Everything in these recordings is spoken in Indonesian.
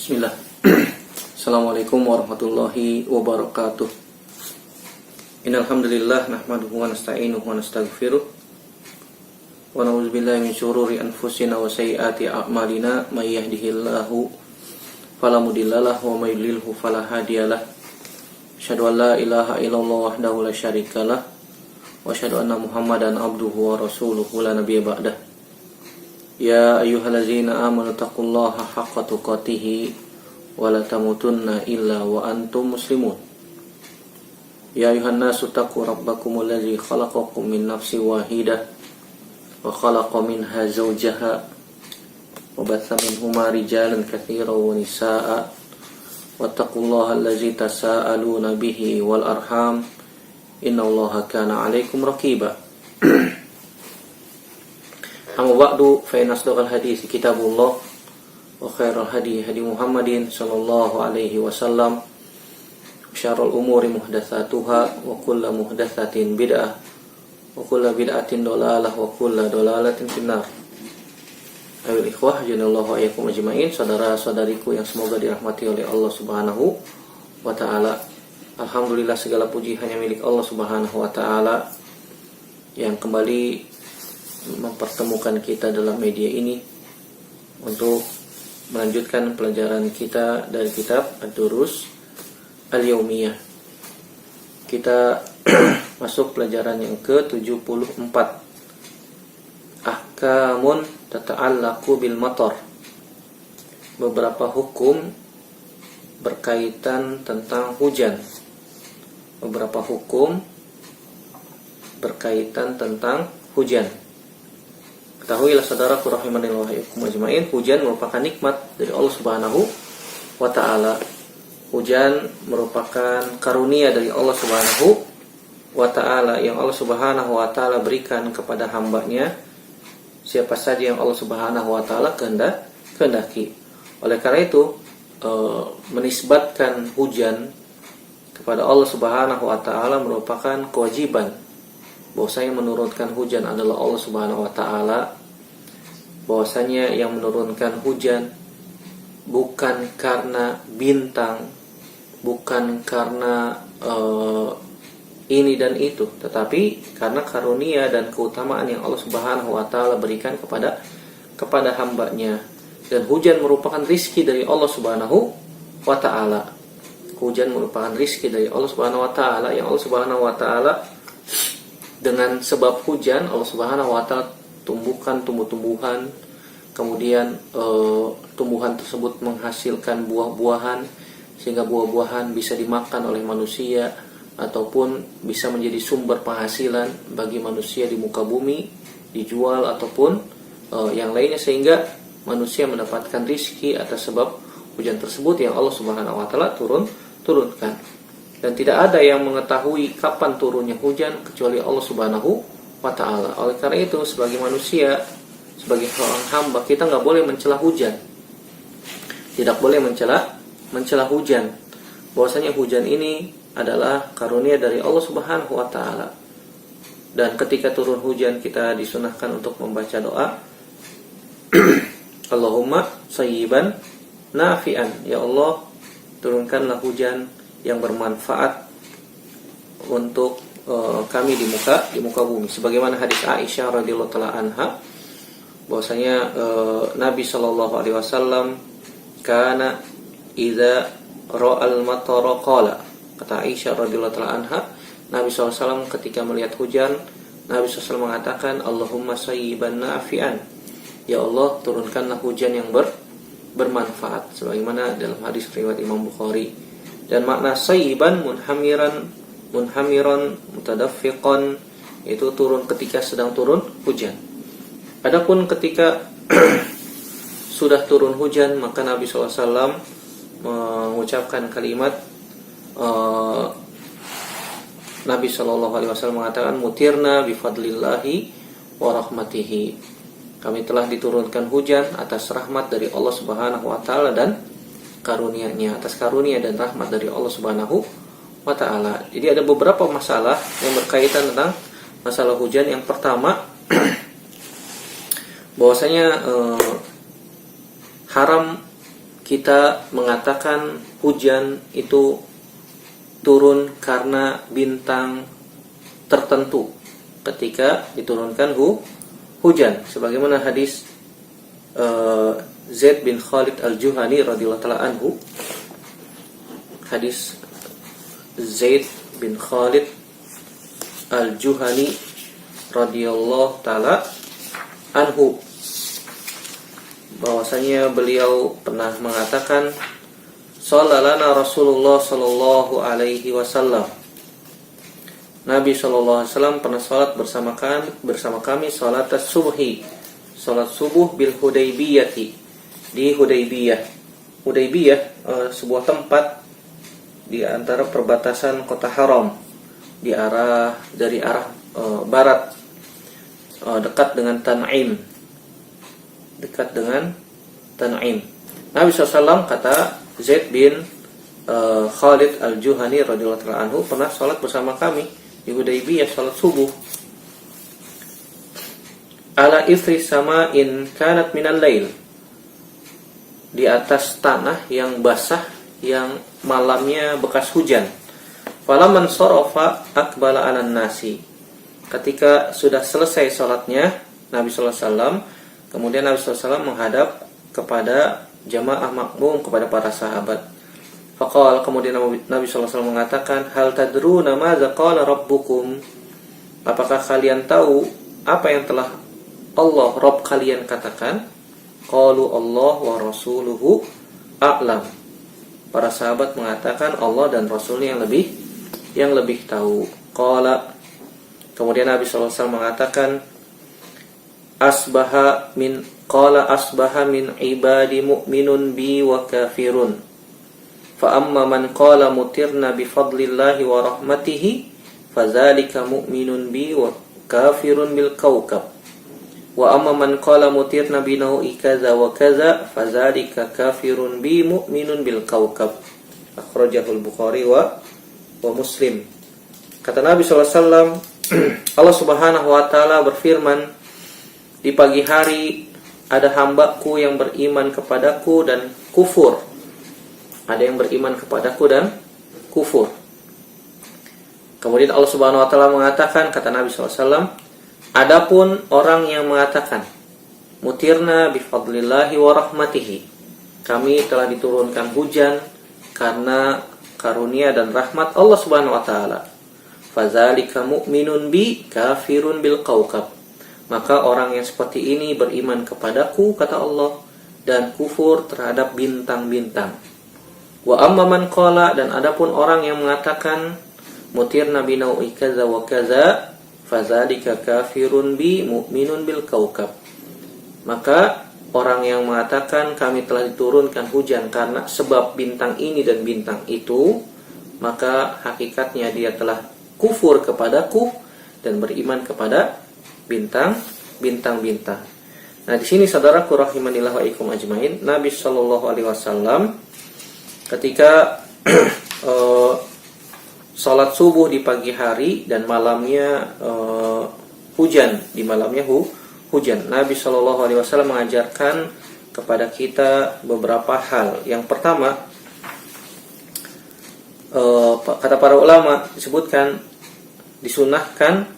Bismillah. Assalamualaikum warahmatullahi wabarakatuh. Innal hamdalillah nahmaduhu wa nasta'inuhu wa nastaghfiruh wa na'udzubillahi min syururi anfusina wa sayyiati a'malina may yahdihillahu fala mudhillalah wa may yudlilhu fala hadiyalah. Asyhadu an la ilaha illallah wahdahu la syarikalah wa asyhadu anna Muhammadan abduhu wa rasuluhu la nabiyya ba'dah. Ya ayyuhallazina amanu taqullaha haqqa tuqatih wa la tamutunna illa wa antum muslimun. Ya ayuhan nasu taqu rabbakumul ladzi khalaqakum min nafsin wahidah wa khalaqa minha zawjaha wa batha minhuma rijalan katsiran wa nisaa'a wattaqullaha allazi tasaaluna bihi wal arham innallaha kana 'alaikum raqiba. Amma ba'du fa inna asdaqal hadits kitabullah wa khairal hadi Muhammadin sallallahu alaihi wasallam. Syarrul umuri muhdatsatuha wa kullu muhdatsatin bid'ah wa kullu bid'atin dhalalah wa kullu dhalalatin finnar. Ayol ikhwah janallahu ayyakum ajmain, saudara-saudariku yang semoga dirahmati oleh Allah Subhanahu wa taala. Alhamdulillah, segala puji hanya milik Allah Subhanahu wa taala yang kembali mempertemukan kita dalam media ini untuk melanjutkan pelajaran kita dari kitab Ad-Durus Al-Yaumiyah. Kita masuk pelajaran yang ke-74. Ahkamun tata'allaqu bil matar. Beberapa hukum berkaitan tentang hujan. Beberapa hukum berkaitan tentang hujan. Ketahuilah saudaraku rahimanillah wa iyyakum ajmain, hujan merupakan nikmat dari Allah Subhanahu wa taala. Hujan merupakan karunia dari Allah Subhanahu wa taala yang Allah Subhanahu wa taala berikan kepada hambanya, siapa saja yang Allah Subhanahu wa taala kehendaki. Oleh karena itu, menisbatkan hujan kepada Allah Subhanahu wa taala merupakan kewajiban. Bahwasanya menurunkan hujan adalah Allah Subhanahu wa taala. Bahwasanya yang menurunkan hujan bukan karena bintang, bukan karena ini dan itu, tetapi karena karunia dan keutamaan yang Allah Subhanahu wa taala berikan kepada hambanya. Dan hujan merupakan rizki dari Allah Subhanahu wa taala. Hujan merupakan rizki dari Allah Subhanahu wa taala yang Allah Subhanahu wa taala, dengan sebab hujan Allah Subhanahu wa taala tumbuhkan tumbuh-tumbuhan, kemudian tumbuhan tersebut menghasilkan buah-buahan sehingga buah-buahan bisa dimakan oleh manusia ataupun bisa menjadi sumber penghasilan bagi manusia di muka bumi, dijual ataupun yang lainnya, sehingga manusia mendapatkan rizki atas sebab hujan tersebut yang Allah Subhanahu wa taala turunkan. Dan tidak ada yang mengetahui kapan turunnya hujan kecuali Allah Subhanahu wa ta'ala. Oleh karena itu, sebagai manusia, sebagai seorang hamba, kita nggak boleh mencela hujan. Tidak boleh mencela hujan. Bahwasanya hujan ini adalah karunia dari Allah Subhanahu wa ta'ala. Dan ketika turun hujan, kita disunahkan untuk membaca doa Allahumma sayyiban nafi'an. Ya Allah, turunkanlah hujan yang bermanfaat untuk kami di muka bumi. Sebagaimana hadis Aisyah radhiyallahu taala anha, bahwasanya Nabi sallallahu alaihi wasallam kana idza ra'al matara qala. Kata Aisyah radhiyallahu taala anha, Nabi sallallahu alaihi wasallam ketika melihat hujan, Nabi sallallahu alaihi wasallam mengatakan Allahumma sayyiban nafi'an. Ya Allah, turunkanlah hujan yang bermanfaat, sebagaimana dalam hadis riwayat Imam Bukhari. Dan makna sayyiban munhamiran mutadaffiqan, itu turun ketika sedang turun hujan. Adapun ketika sudah turun hujan, maka Nabi SAW mengucapkan kalimat Nabi SAW mengatakan mutirna bifadlillahi wa rahmatihi. Kami telah diturunkan hujan atas rahmat dari Allah Subhanahu wa taala dan karunia-Nya, atas karunia dan rahmat dari Allah Subhanahu wa taala. Jadi ada beberapa masalah yang berkaitan tentang masalah hujan. Yang pertama, bahwasanya haram kita mengatakan hujan itu turun karena bintang tertentu ketika diturunkan hujan, sebagaimana hadis Zaid bin Khalid al-Juhani radhiyallahu taala anhu. Hadis Zaid bin Khalid al-Juhani radhiyallahu taala anhu, bahwasanya beliau pernah mengatakan, "Shallalana Rasulullah sallallahu alaihi wasallam." Nabi sallallahu alaihi wasallam pernah salat bersama kami salat as-subhi, salat subuh bil Hudaybiyah, di Hudaybiyah. Hudaybiyah sebuah tempat di antara perbatasan kota haram dari arah barat, dekat dengan Tan'im. Nabi SAW, kata Zaid bin Khalid al-Juhani radhiyallahu anhu, pernah salat bersama kami di Hudaybiyah, salat subuh. Ala ithri sama'in kanat minal lail, di atas tanah yang basah yang malamnya bekas hujan. Falaman sarafa aqbala 'alan nasi, ketika sudah selesai salatnya Nabi sallallahu alaihi wasallam, kemudian Nabi sallallahu alaihi wasallam menghadap kepada jamaah makmum, kepada para sahabat. Faqala, kemudian Nabi sallallahu alaihi wasallam mengatakan, hal tadruna madza qala rabbukum, apakah kalian tahu apa yang telah Allah Rabb kalian katakan? Qalu Allah wa rasuluhu a'lam. Para sahabat mengatakan Allah dan Rasulnya yang lebih tahu. Qala, kemudian Nabi SAW mengatakan, asbaha min ibadi mu'minun bi wa kafirun. Fa amma man qala mutirna bi fadlillahi wa rahmatihi, fadzalika mu'minun bi wa kafirun bil kawkab. Wa amma man qala mutirna bi nau'i kaza wa kaza, fadzalika kafirun bi mu'minun bil kawkab. Akhrajahul Bukhari wa Muslim. Kata Nabi SAW, Allah Subhanahu wa taala berfirman, di pagi hari ada hambaku yang beriman kepadaku dan kufur. Ada yang beriman kepadaku dan kufur. Kemudian Allah Subhanahu wa taala mengatakan, kata Nabi SAW, adapun orang yang mengatakan mutirna bifadlillahi wa rahmatihi, kami telah diturunkan hujan karena karunia dan rahmat Allah Subhanahu wa taala, fadzalika mu'minun bi kafirun bil kawkab, maka orang yang seperti ini beriman kepadaku, kata Allah, dan kufur terhadap bintang-bintang. Wa amma man qala, dan adapun orang yang mengatakan mutirna bi nau'i kaza wa kaza, fadzalika kafirun bi mu'minun bil kawkab, maka orang yang mengatakan kami telah diturunkan hujan karena sebab bintang ini dan bintang itu, maka hakikatnya dia telah kufur kepadaku dan beriman kepada bintang-bintang. Nah, di sini saudaraku rahimanillah wa ikum ajmain, Nabi sallallahu alaihi wasallam ketika salat subuh di pagi hari dan malamnya hujan, di malamnya hujan, Nabi Shallallahu Alaihi Wasallam mengajarkan kepada kita beberapa hal. Yang pertama, kata para ulama, disebutkan disunahkan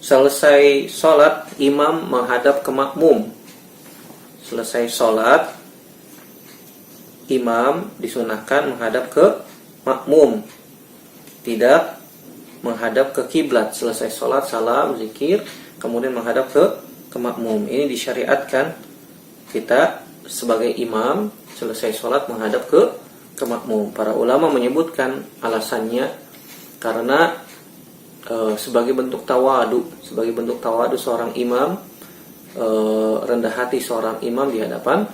selesai sholat imam menghadap ke makmum. Selesai sholat imam disunahkan menghadap ke makmum, tidak menghadap ke kiblat. Selesai sholat, salam, zikir, kemudian menghadap ke makmum. Ini disyariatkan kita sebagai imam selesai sholat menghadap ke makmum. Para ulama menyebutkan alasannya karena sebagai bentuk tawadu seorang imam, rendah hati seorang imam di hadapan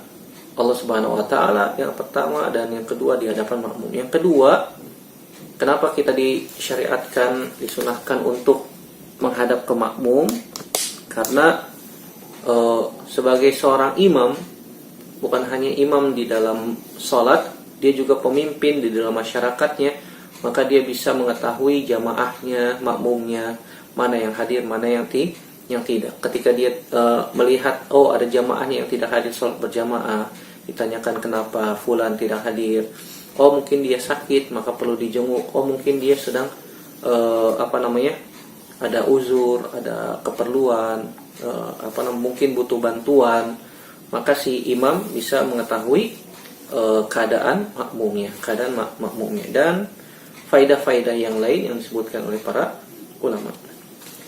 Allah Subhanahu wa taala, yang pertama, dan yang kedua di hadapan makmum. Yang kedua, kenapa kita disyariatkan, disunahkan untuk menghadap ke makmum? Karena sebagai seorang imam, bukan hanya imam di dalam sholat, dia juga pemimpin di dalam masyarakatnya. Maka dia bisa mengetahui jamaahnya, makmumnya, mana yang hadir, mana yang tidak. Ketika dia melihat, oh ada jamaahnya yang tidak hadir sholat berjamaah, ditanyakan kenapa fulan tidak hadir. Oh mungkin dia sakit maka perlu dijenguk. Oh mungkin dia sedang ada uzur, ada keperluan, mungkin butuh bantuan. Maka si imam bisa mengetahui keadaan makmumnya, dan faidah-faidah yang lain yang disebutkan oleh para ulama.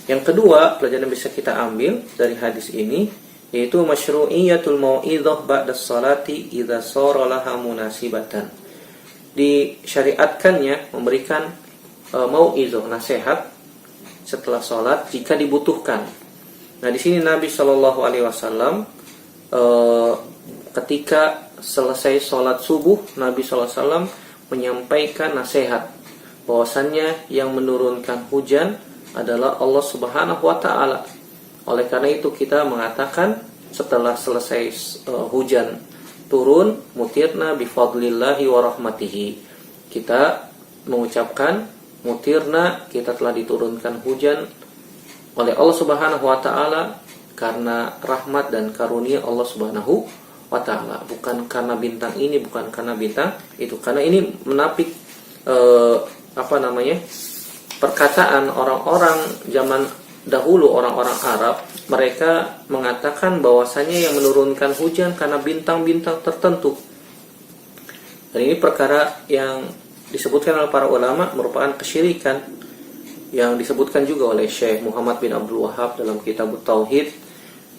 Yang kedua, pelajaran yang bisa kita ambil dari hadis ini yaitu masyru'iyatul mau'izah ba'da sholati idza shara laha munasibatan. Disyariatkannya memberikan mau'izah, nasihat setelah sholat jika dibutuhkan. Nah, di sini Nabi Shallallahu alaihi wasallam ketika selesai sholat subuh, Nabi Shallallahu alaihi wasallam menyampaikan nasihat bahwasannya yang menurunkan hujan adalah Allah Subhanahu wa taala. Oleh karena itu kita mengatakan setelah selesai hujan turun, mutirna bifadlillahi wa rahmatihi. Kita mengucapkan mutirna, kita telah diturunkan hujan oleh Allah Subhanahu wa taala karena rahmat dan karunia Allah Subhanahu wa taala, bukan karena bintang ini, bukan karena bintang itu. Karena ini menapik perkataan orang-orang zaman dahulu, orang-orang Arab. Mereka mengatakan bahwasanya yang menurunkan hujan karena bintang-bintang tertentu. Dan ini perkara yang disebutkan oleh para ulama merupakan kesyirikan yang disebutkan juga oleh Syekh Muhammad bin Abdul Wahhab dalam kitab Tauhid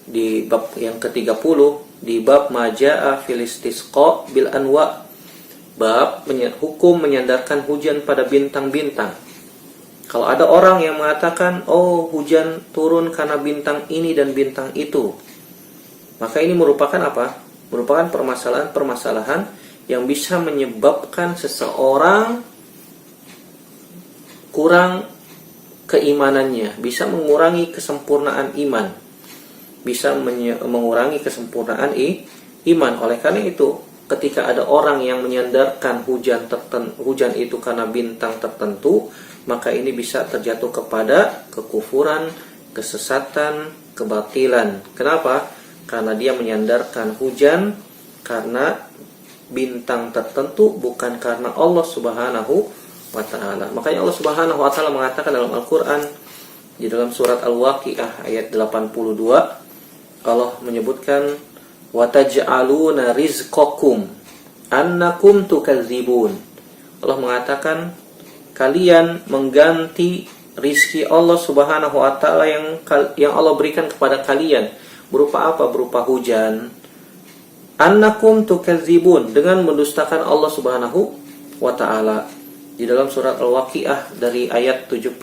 di bab yang ke-30, di bab Maja'a fil istisqa bil anwa, bab hukum menyandarkan hujan pada bintang-bintang. Kalau ada orang yang mengatakan, oh hujan turun karena bintang ini dan bintang itu, maka ini merupakan apa? Merupakan permasalahan-permasalahan yang bisa menyebabkan seseorang kurang keimanannya, bisa mengurangi kesempurnaan iman, bisa mengurangi kesempurnaan iman. Oleh karena itu, ketika ada orang yang menyandarkan hujan itu karena bintang tertentu, maka ini bisa terjatuh kepada kekufuran, kesesatan, kebatilan. Kenapa? Karena dia menyandarkan hujan karena bintang tertentu, bukan karena Allah Subhanahu wa ta'ala. Makanya Allah Subhanahu wa ta'ala mengatakan dalam Al-Quran, di dalam surat Al-Waqi'ah ayat 82, Allah menyebutkan wataj'aluna rizqakum annakum tukadzibun. Allah mengatakan kalian mengganti rizki Allah Subhanahu wa taala yang Allah berikan kepada kalian berupa apa? Berupa hujan. Annakum tukadzibun, dengan mendustakan Allah Subhanahu wa taala. Di dalam surat Al-Waqi'ah dari ayat 75,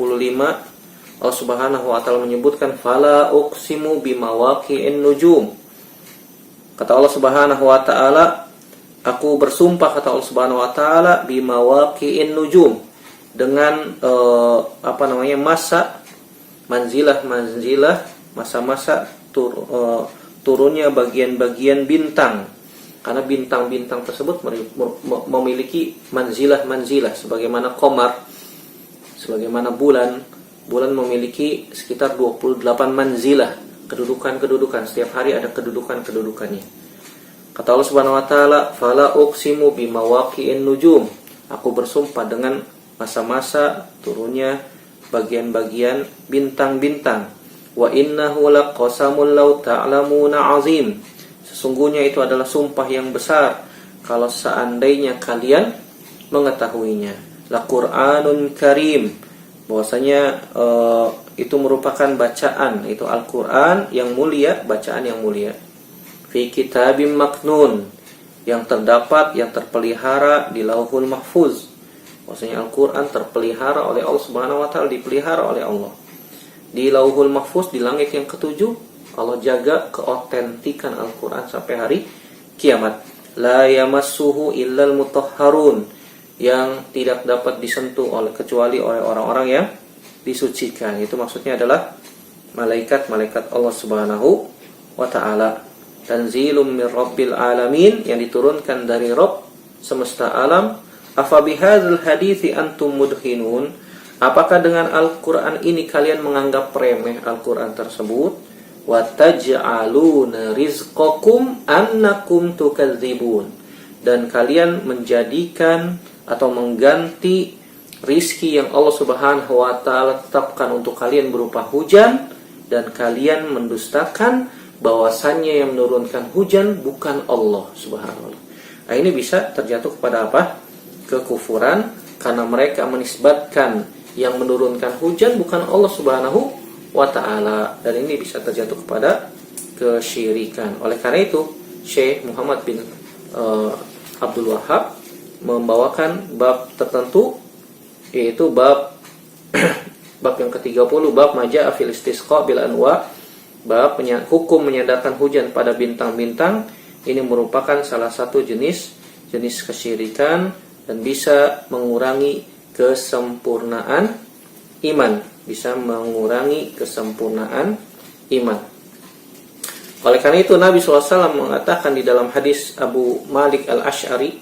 Allah Subhanahu wa taala menyebutkan fala uqsimu bimawaqi'in nujum. Kata Allah Subhanahu wa taala, aku bersumpah, kata Allah Subhanahu wa taala, bimawaqi'in nujum, dengan masa-masa turunnya bagian-bagian bintang. Karena bintang-bintang tersebut memiliki manzilah sebagaimana qamar, sebagaimana bulan memiliki sekitar 28 manzilah, kedudukan. Setiap hari ada kedudukannya. Kata Allah Subhanahu wa taala, fala uqsimu bimawaqi'in nujum, aku bersumpah dengan masa-masa turunnya bagian-bagian bintang-bintang. Wa innahu laqasamul law ta'lamuna azim, sesungguhnya itu adalah sumpah yang besar kalau seandainya kalian mengetahuinya. La Qur'anun karim, bahwasanya itu merupakan bacaan, itu Al-Qur'an yang mulia, bacaan yang mulia. Fi kitabim maknun, yang terpelihara di Lauhul Mahfuz. Maksudnya Al-Quran terpelihara oleh Allah Subhanahu wa ta'ala, dipelihara oleh Allah di Lauhul Mahfuz, di langit yang ke-7. Allah jaga keotentikan Al-Quran sampai hari kiamat. La yamassuhu illal mutahharun, yang tidak dapat disentuh kecuali oleh orang-orang yang disucikan. Itu maksudnya adalah malaikat-malaikat Allah Subhanahu wa ta'ala. Tanzilum mir rabbil alamin, yang diturunkan dari Rabb semesta alam. Afa bihadzal hadithi antum mudhinun, apakah dengan Al-Quran ini kalian menganggap remeh Al-Quran tersebut? wa taj'aluna rizqakum annakum tukadzibun, dan kalian menjadikan atau mengganti rizki yang Allah Subhanahu wa taala tetapkan untuk kalian berupa hujan, dan kalian mendustakan bahwasannya yang menurunkan hujan bukan Allah Subhanahu wa taala. Nah, ini bisa terjatuh kepada apa? Kekufuran, karena mereka menisbatkan yang menurunkan hujan bukan Allah Subhanahu wa ta'ala, dan ini bisa terjatuh kepada kesyirikan. Oleh karena itu Syekh Muhammad bin Abdul Wahhab membawakan bab tertentu, yaitu bab bab yang ke-30, bab maja'a fil istisqa bil anwa, bab hukum menyandarkan hujan pada bintang-bintang. Ini merupakan salah satu jenis kesyirikan dan bisa mengurangi kesempurnaan iman, bisa mengurangi kesempurnaan iman. Oleh karena itu Nabi SAW mengatakan di dalam hadis Abu Malik al-Ash'ari,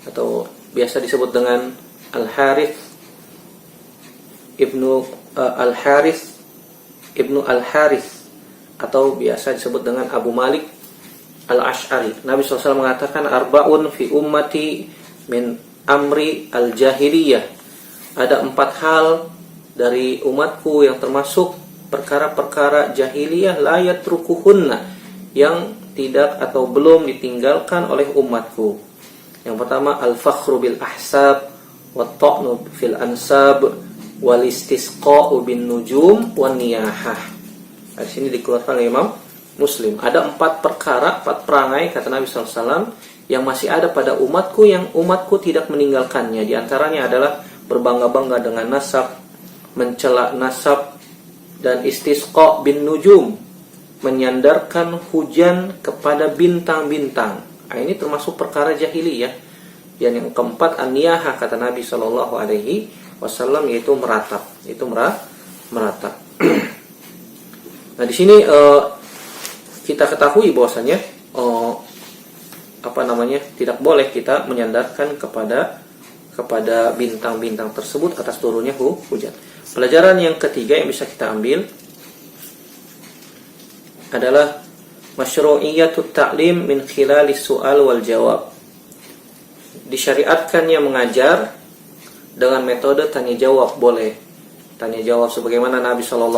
atau biasa disebut dengan Al-Harith ibnu Al-Harith, atau biasa disebut dengan Abu Malik al-Ash'ari. Nabi SAW mengatakan, arba'un fi ummati min amri al-jahiliyah. Ada 4 hal dari umatku yang termasuk perkara-perkara jahiliyah, la yatrukuhunna, yang tidak atau belum ditinggalkan oleh umatku. Yang pertama, al-fakhru bil ahsab, wa ta'nu fil ansab, wal istisqa'u bin nujum, wan niyahah. Di sini dikeluarkan oleh Imam Muslim. Ada 4 perkara, 4 perangai, kata Nabi SAW, yang masih ada pada umatku, yang umatku tidak meninggalkannya. Di antaranya adalah berbangga-bangga dengan nasab, mencela nasab, dan istisqa bin nujum, menyandarkan hujan kepada bintang-bintang. Nah, ini termasuk perkara jahiliyah. Dan yang keempat, an-niyahah, kata Nabi SAW, yaitu meratap. Itu meratap. Nah, di sini kita ketahui bahwasanya tidak boleh kita menyandarkan kepada bintang-bintang tersebut atas turunnya hujan. Pelajaran yang ketiga yang bisa kita ambil adalah masyru'iyyatut ta'lim min khilalis su'al wal jawab. Disyariatkannya mengajar dengan metode tanya jawab. Boleh tanya jawab, sebagaimana Nabi SAW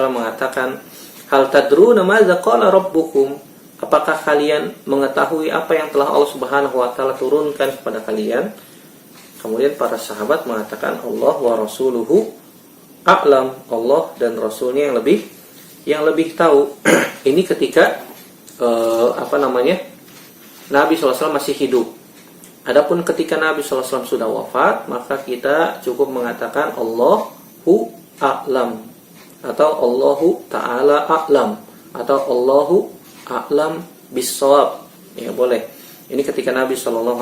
mengatakan, hal tadruna madza qala rabbukum, apakah kalian mengetahui apa yang telah Allah Subhanahu wa taala turunkan kepada kalian? Kemudian para sahabat mengatakan, Allah wa rasuluhu a'lam, Allah dan rasulnya yang lebih tahu. Ini ketika Nabi SAW masih hidup. Adapun ketika Nabi SAW sudah wafat, maka kita cukup mengatakan Allahu a'lam, atau Allahu ta'ala a'lam, atau Allahu a'lam bis-shawab. Ya, boleh. Ini ketika Nabi SAW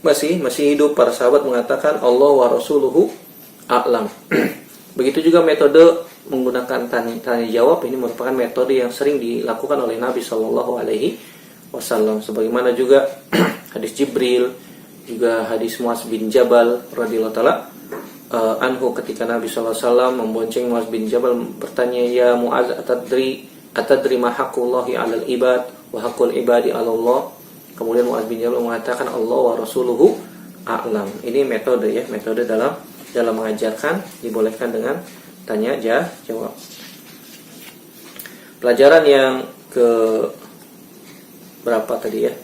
masih hidup, para sahabat mengatakan Allah wa rasuluhu a'lam. Begitu juga metode menggunakan tanya jawab, ini merupakan metode yang sering dilakukan oleh Nabi SAW. Sebagaimana juga hadis Jibril, juga hadis Muaz bin Jabal radhiyallahu taala anhu, ketika Nabi SAW membonceng Muaz bin Jabal, bertanya, ya Muaz, atadri ma haqqullahi 'alal ibad wa haqqul ibadi 'ala Allah. Kemudian Muaz bin Jabal mengatakan Allah wa rasuluhu a'lam. Ini metode dalam mengajarkan, dibolehkan dengan tanya jawab. Pelajaran yang ke berapa tadi ya?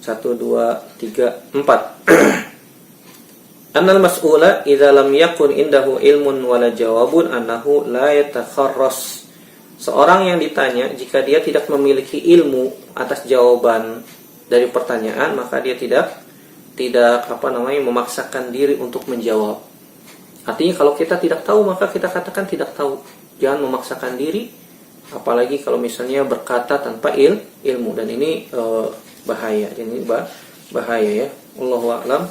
1, 2, 3, 4. Annal mas'ula idza lam yakun indahu ilmun wala jawabun annahu la yatakharras. Seorang yang ditanya, jika dia tidak memiliki ilmu atas jawaban dari pertanyaan, maka dia tidak memaksakan diri untuk menjawab. Artinya kalau kita tidak tahu, maka kita katakan tidak tahu. Jangan memaksakan diri, apalagi kalau misalnya berkata tanpa ilmu, dan ini bahaya. Ini bahaya ya. Wallahu a'lam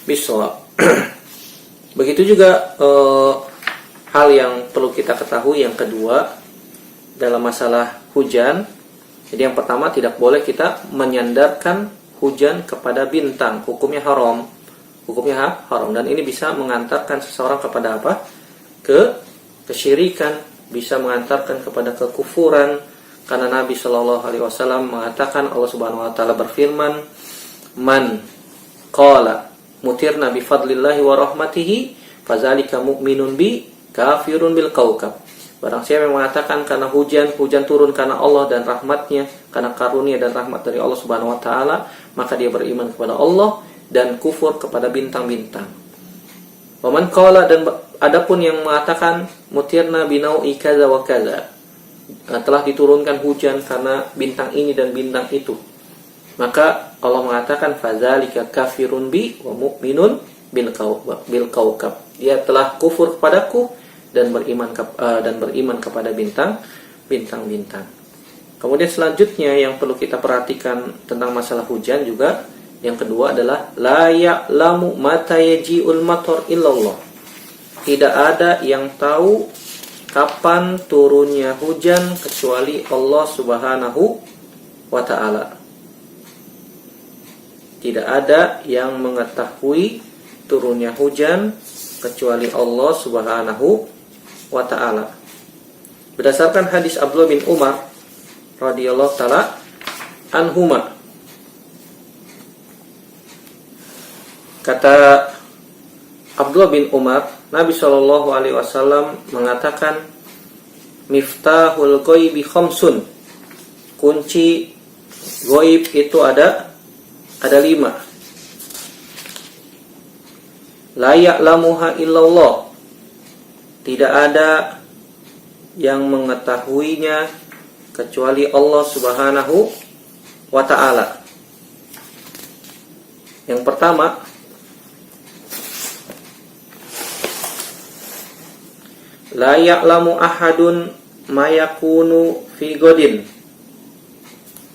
bishawab. Begitu juga hal yang perlu kita ketahui yang kedua dalam masalah hujan. Jadi yang pertama, tidak boleh kita menyandarkan hujan kepada bintang. Hukumnya haram. Dan ini bisa mengantarkan seseorang kepada apa? Kesyirikan. bisa mengantarkan kepada kekufuran, karena Nabi Shallallahu Alaihi Wasallam mengatakan, Allah Subhanahu Wa Taala berfirman, man qala mutirna bi fadlillahi wa rahmatihi fazalika mu'minun bi kafirun bil kaukab. Barang siapa yang mengatakan karena hujan turun karena Allah dan rahmatnya, karena karunia dan rahmat dari Allah Subhanahu Wa Taala, maka dia beriman kepada Allah dan kufur kepada bintang-bintang. Waman qala, dan adapun yang mengatakan mutirna binau'i kaza wa kaza, telah diturunkan hujan karena bintang ini dan bintang itu, maka Allah mengatakan fadzalika kafirun bi wa mu'minun bil kaukab. Dia telah kufur kepadaku dan beriman kepada bintang-bintang. Kemudian selanjutnya yang perlu kita perhatikan tentang masalah hujan juga, yang kedua adalah la ya'lamu mata yaji'ul matar illallah. Tidak ada yang tahu kapan turunnya hujan kecuali Allah Subhanahu wa Ta'ala. Tidak ada yang mengetahui turunnya hujan kecuali Allah Subhanahu wa Ta'ala. Berdasarkan hadis Abdullah bin Umar radhiyallahu taala anhuma, kata Abdullah bin Umar, Nabi Shallallahu Alaihi Wasallam mengatakan, miftahul ghaibi khamsun, kunci ghaib itu ada 5. La ya'lamuha illallah, tidak ada yang mengetahuinya kecuali Allah Subhanahu wa Ta'ala. Yang pertama, la ya'lamu ahadun ma yakunu fi godin,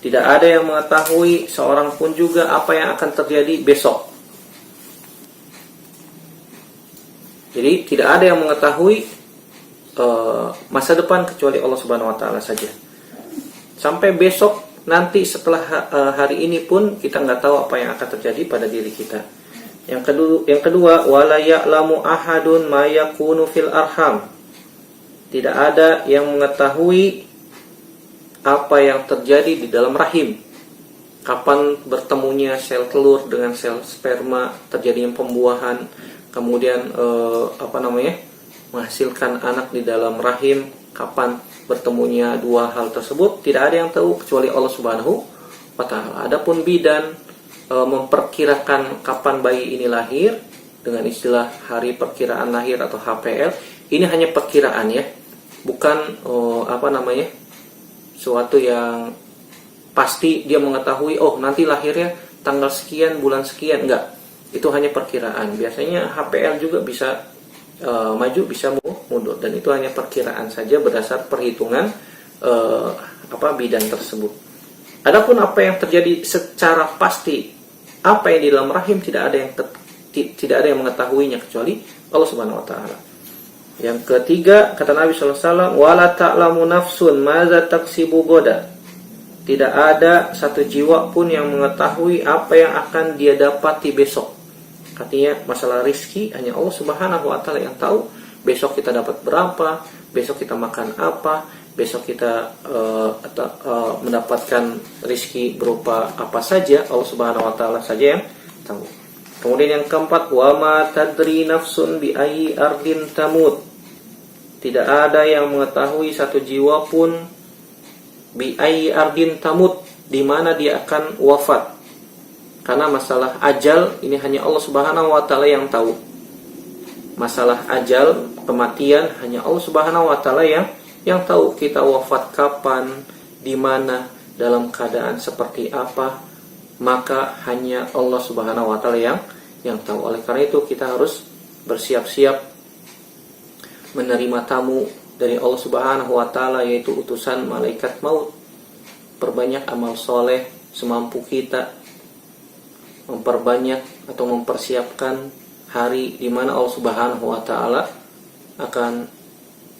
tidak ada yang mengetahui seorang pun juga apa yang akan terjadi besok. Jadi tidak ada yang mengetahui masa depan kecuali Allah Subhanahu wa Ta'ala saja. Sampai besok nanti setelah hari ini pun kita nggak tahu apa yang akan terjadi pada diri kita. Yang kedua, wala ya'lamu ahadun ma yakunu fil arham, tidak ada yang mengetahui apa yang terjadi di dalam rahim. Kapan bertemunya sel telur dengan sel sperma, terjadinya pembuahan, kemudian menghasilkan anak di dalam rahim, kapan bertemunya dua hal tersebut, tidak ada yang tahu kecuali Allah Subhanahu wa Ta'ala. Adapun bidan memperkirakan kapan bayi ini lahir dengan istilah hari perkiraan lahir atau HPL, ini hanya perkiraan ya, bukan suatu yang pasti dia mengetahui nanti lahirnya tanggal sekian bulan sekian, enggak. Itu hanya perkiraan. Biasanya HPL juga bisa maju bisa mundur, dan itu hanya perkiraan saja berdasar perhitungan bidan tersebut. Adapun apa yang terjadi secara pasti, apa yang di dalam rahim, tidak ada yang mengetahuinya kecuali Allah Subhanahu wa Ta'ala. Yang ketiga, kata Nabi sallallahu alaihi wasallam, wala ta'lamu nafsun madza taksibu goda, tidak ada satu jiwa pun yang mengetahui apa yang akan dia dapati besok. Artinya masalah rizki hanya Allah Subhanahu wa Ta'ala yang tahu. Besok kita dapat berapa, besok kita makan apa, besok kita mendapatkan rizki berupa apa saja, Allah Subhanahu wa Ta'ala saja yang tahu. Kemudian yang keempat, wa ma tadri nafsun bi ayyi ardin tamut, tidak ada yang mengetahui satu jiwa pun bi ayyi ardin tamut, di mana dia akan wafat. Karena masalah ajal ini hanya Allah Subhanahu wa Ta'ala yang tahu. Masalah ajal, kematian, hanya Allah Subhanahu wa Ta'ala yang tahu kita wafat kapan, di mana, dalam keadaan seperti apa. Maka hanya Allah Subhanahu wa Ta'ala yang tahu. Oleh karena itu kita harus bersiap-siap menerima tamu dari Allah Subhanahu wa Ta'ala, yaitu utusan malaikat maut. Perbanyak amal soleh semampu kita, memperbanyak atau mempersiapkan hari di mana Allah Subhanahu wa Ta'ala akan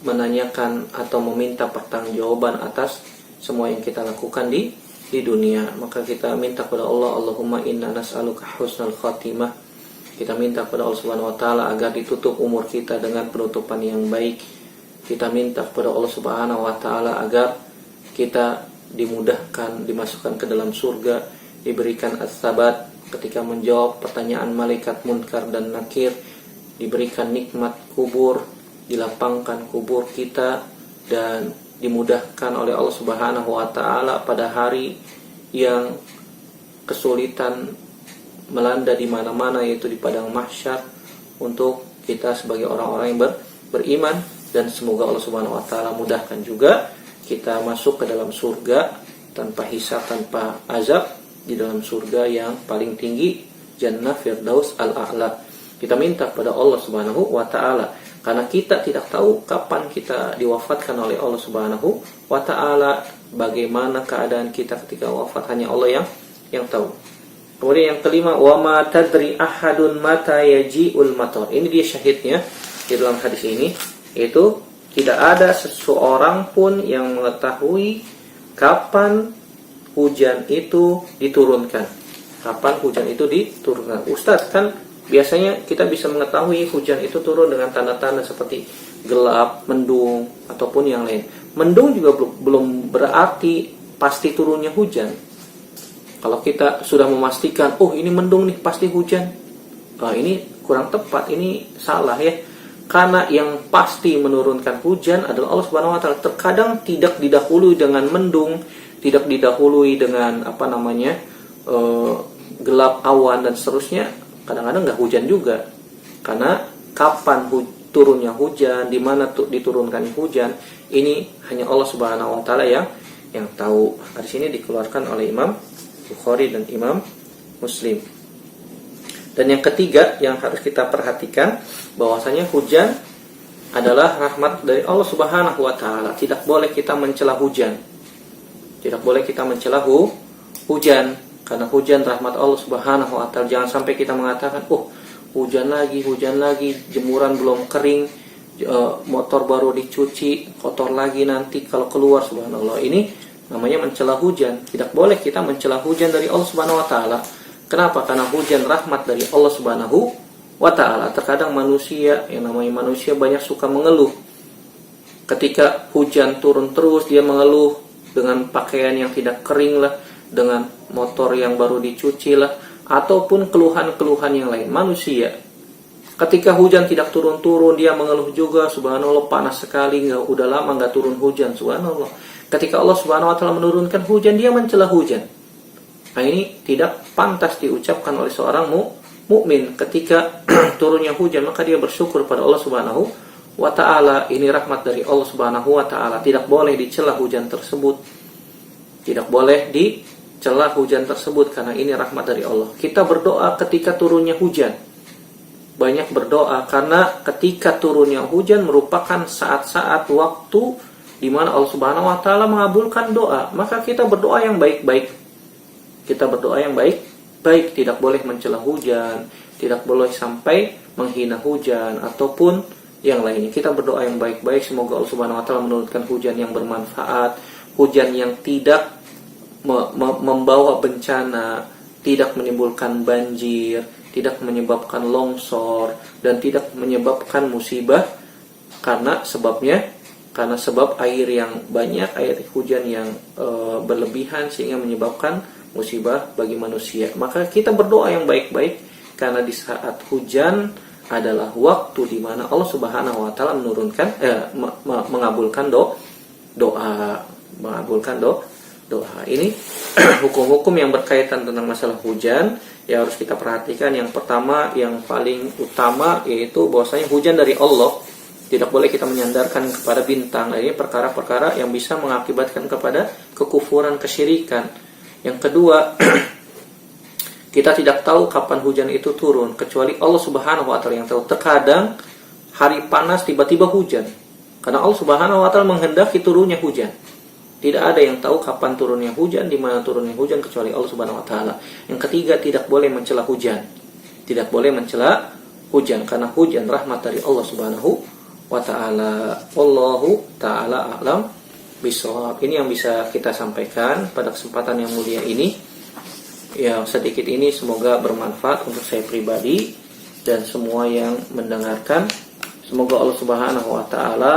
menanyakan atau meminta pertanggungjawaban atas semua yang kita lakukan di dunia. Maka kita minta kepada Allah, Allahumma inna nas'aluka husnal khatimah. Kita minta kepada Allah Subhanahu wa Ta'ala agar ditutup umur kita dengan penutupan yang baik. kita minta kepada Allah Subhanahu wa taala agar kita dimudahkan, dimasukkan ke dalam surga, diberikan as-sabat ketika menjawab pertanyaan malaikat munkar dan nakir, diberikan nikmat kubur, dilapangkan kubur kita, dan dimudahkan oleh Allah Subhanahu wa taala pada hari yang kesulitan melanda di mana-mana, yaitu di padang mahsyar, untuk kita sebagai orang-orang yang beriman. Dan semoga Allah Subhanahu wa taala mudahkan juga kita masuk ke dalam surga tanpa hisab, tanpa azab, di dalam surga yang paling tinggi, Jannah Firdaus Al-A'la. Kita minta kepada Allah Subhanahu wa taala, karena kita tidak tahu kapan kita diwafatkan oleh Allah Subhanahu wa taala, bagaimana keadaan kita ketika wafat, hanya Allah yang tahu. Kemudian yang kelima, wa ma tadri ahadun mata yaji'ul matar. Ini dia syahidnya di dalam hadis ini, yaitu tidak ada seseorang pun yang mengetahui kapan hujan itu diturunkan. Kapan hujan itu diturunkan? Ustadz, kan biasanya kita bisa mengetahui hujan itu turun dengan tanda-tanda seperti gelap, mendung, ataupun yang lain. Mendung juga belum berarti pasti turunnya hujan. Kalau kita sudah memastikan, oh ini mendung nih, pasti hujan, ini kurang tepat, ini salah ya. Karena yang pasti menurunkan hujan adalah Allah Subhanahu wa taala. Terkadang tidak didahului dengan mendung, tidak didahului dengan gelap awan dan seterusnya. Kadang-kadang nggak hujan juga. Karena kapan turunnya hujan, di mana diturunkan hujan, ini hanya Allah Subhanahu wa taala yang tahu. Hadis ini dikeluarkan oleh Imam Bukhari dan Imam Muslim. Dan yang ketiga yang harus kita perhatikan, bahwasanya hujan adalah rahmat dari Allah Subhanahu wa taala. Tidak boleh kita mencela hujan. Tidak boleh kita mencela hujan, karena hujan rahmat Allah Subhanahu wa taala. Jangan sampai kita mengatakan, "Oh, hujan lagi, jemuran belum kering, motor baru dicuci, kotor lagi nanti kalau keluar." Subhanallah. Ini namanya mencela hujan. Tidak boleh kita mencela hujan dari Allah Subhanahu wa taala. Kenapa? Karena hujan rahmat dari Allah Subhanahu wa ta'ala. Terkadang manusia, yang namanya manusia, banyak suka mengeluh. Ketika hujan turun terus, dia mengeluh dengan pakaian yang tidak kering lah, dengan motor yang baru dicuci lah, ataupun keluhan-keluhan yang lain. Manusia, ketika hujan tidak turun-turun, dia mengeluh juga, subhanallah, panas sekali, udah lama nggak turun hujan, subhanallah. Ketika Allah Subhanahu wa ta'ala menurunkan hujan, dia mencela hujan. Nah, ini tidak pantas diucapkan oleh seorang mukmin. Ketika turunnya hujan, maka dia bersyukur pada Allah Subhanahu wa ta'ala. Ini rahmat dari Allah Subhanahu wa ta'ala. Tidak boleh dicela hujan tersebut. Tidak boleh dicela hujan tersebut, karena ini rahmat dari Allah. Kita berdoa ketika turunnya hujan. Banyak berdoa, karena ketika turunnya hujan merupakan saat-saat waktu di mana Allah Subhanahu wa ta'ala mengabulkan doa. Maka kita berdoa yang baik-baik. Kita berdoa yang baik, tidak boleh mencela hujan, tidak boleh sampai menghina hujan ataupun yang lainnya. Kita berdoa yang baik-baik, semoga Allah Subhanahu wa taala menurunkan hujan yang bermanfaat, hujan yang tidak membawa bencana, tidak menimbulkan banjir, tidak menyebabkan longsor, dan tidak menyebabkan musibah karena sebab air yang banyak, air hujan yang berlebihan sehingga menyebabkan musibah bagi manusia. Maka kita berdoa yang baik-baik, karena di saat hujan adalah waktu di mana Allah Subhanahu wa taala menurunkan mengabulkan doa. Ini hukum-hukum yang berkaitan tentang masalah hujan yang harus kita perhatikan. Yang pertama, yang paling utama, yaitu bahwasanya hujan dari Allah. Tidak boleh kita menyandarkan kepada bintang. Ini perkara-perkara yang bisa mengakibatkan kepada kekufuran, kesyirikan. Yang kedua, kita tidak tahu kapan hujan itu turun, kecuali Allah Subhanahu wa taala yang tahu. Terkadang hari panas tiba-tiba hujan, karena Allah Subhanahu wa taala menghendaki turunnya hujan. Tidak ada yang tahu kapan turunnya hujan, di mana turunnya hujan, kecuali Allah Subhanahu wa taala. Yang ketiga, tidak boleh mencela hujan. Tidak boleh mencela hujan, karena hujan rahmat dari Allah Subhanahu wa taala. Wallahu taala a'lam bishawab. Ini yang bisa kita sampaikan pada kesempatan yang mulia ini. Ya, sedikit ini semoga bermanfaat untuk saya pribadi dan semua yang mendengarkan. Semoga Allah Subhanahu wa taala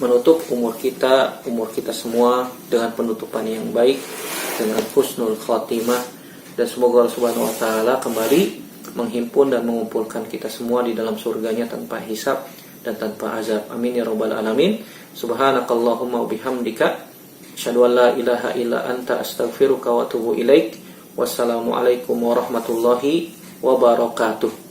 menutup umur kita semua dengan penutupan yang baik, dengan husnul khatimah, dan semoga Allah Subhanahu wa taala kembali menghimpun dan mengumpulkan kita semua di dalam surganya tanpa hisab dan tanpa azab. Amin ya rabbal alamin. Subhanakallahumma wa bihamdika asyhadu an la ilaha illa anta astaghfiruka wa atubu ilaik. Wassalamualaikum warahmatullahi wabarakatuh.